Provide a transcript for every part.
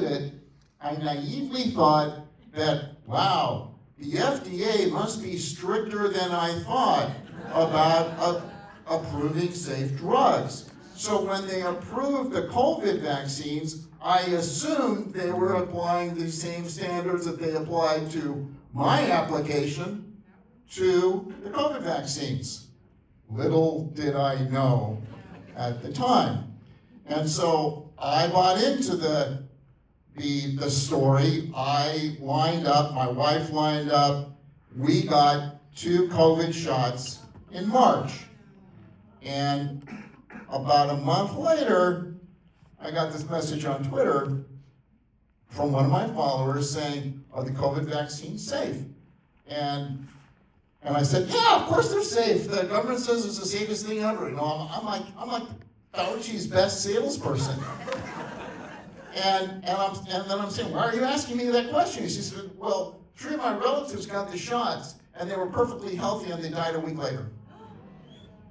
at it, I naively thought that, wow, the FDA must be stricter than I thought about approving safe drugs. So when they approved the COVID vaccines, I assumed they were applying the same standards that they applied to my application to the COVID vaccines. Little did I know at the time. And so I bought into the story. I lined up, my wife lined up, we got 2 COVID shots in March. And about a month later, I got this message on Twitter from one of my followers saying, are the COVID vaccines safe? And I said, yeah, of course they're safe. The government says it's the safest thing ever. You know, I'm like Fauci's best salesperson. And then I'm saying, why are you asking me that question? She said, well, 3 of my relatives got the shots, and they were perfectly healthy, and they died a week later.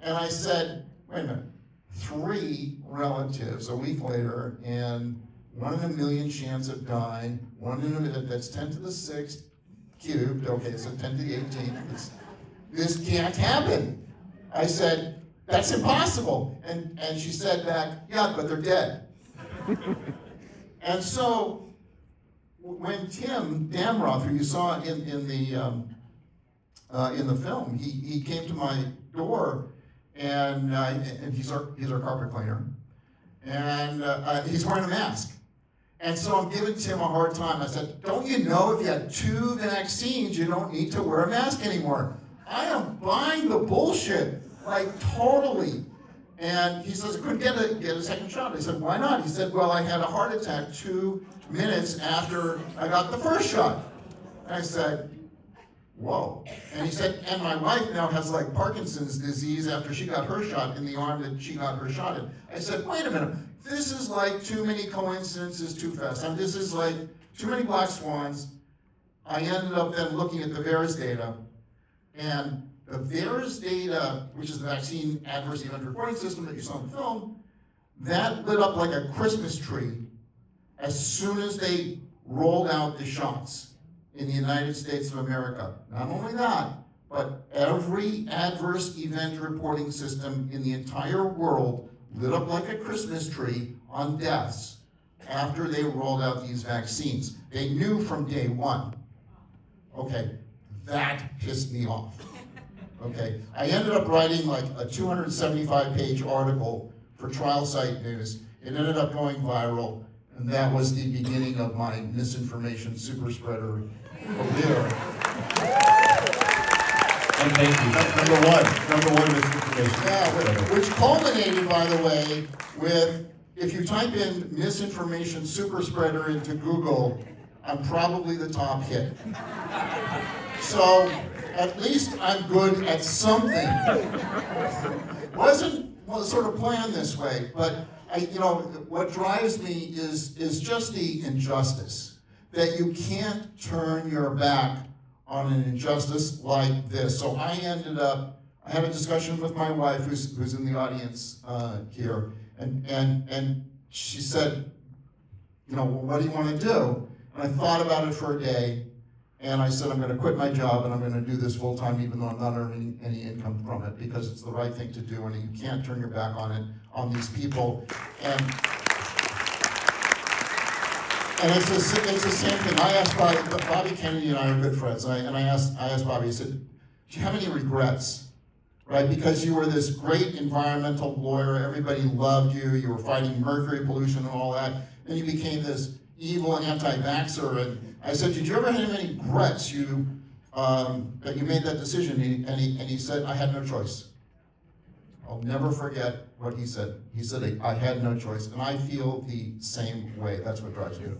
And I said, wait a minute, 3 relatives a week later, and 1 in a million chance of dying, 1 in a million, that's 10 to the 6th cubed, okay, so 10 to the 18th. This can't happen. I said, that's impossible. And she said back, yeah, but they're dead. And so when Tim Damroth, who you saw in the film, he came to my door, and he's our carpet cleaner, and he's wearing a mask. And so I'm giving Tim a hard time. I said, don't you know if you had 2 vaccines, you don't need to wear a mask anymore? I am buying the bullshit, like totally. And he says, I couldn't get a second shot. I said, why not? He said, well, I had a heart attack 2 minutes after I got the first shot. And I said, whoa. And he said, and my wife now has like Parkinson's disease after she got her shot in the arm that she got her shot in. I said, wait a minute. This is like too many coincidences too fast. This is like too many black swans. I ended up then looking at the VAERS data. And the VAERS data, which is the Vaccine Adverse Event Reporting System that you saw in the film, that lit up like a Christmas tree as soon as they rolled out the shots in the United States of America. Not only that, but every adverse event reporting system in the entire world lit up like a Christmas tree on deaths after they rolled out these vaccines. They knew from day one. Okay, that pissed me off. Okay, I ended up writing like a 275-page article for Trial Site News. It ended up going viral, and that was the beginning of my misinformation super spreader career. And thank you. Number one misinformation. Yeah, which culminated, by the way, with, if you type in misinformation super spreader into Google, I'm probably the top hit. So at least I'm good at something. Wasn't sort of planned this way, but what drives me is just the injustice that you can't turn your back on an injustice like this. So I had a discussion with my wife, who's in the audience here, and she said, well, what do you want to do? And I thought about it for a day, and I said, I'm going to quit my job and I'm going to do this full time, even though I'm not earning any income from it, because it's the right thing to do, and you can't turn your back on it, on these people. And it's the same thing. I asked Bobby Kennedy and I are good friends, and I asked Bobby, I said, do you have any regrets? Right, because you were this great environmental lawyer, everybody loved you, you were fighting mercury pollution and all that, and you became this evil anti-vaxxer. And I said, did you ever have any regrets that you made that decision? And he said, I had no choice. I'll never forget what he said. He said, I had no choice. And I feel the same way. That's what drives me.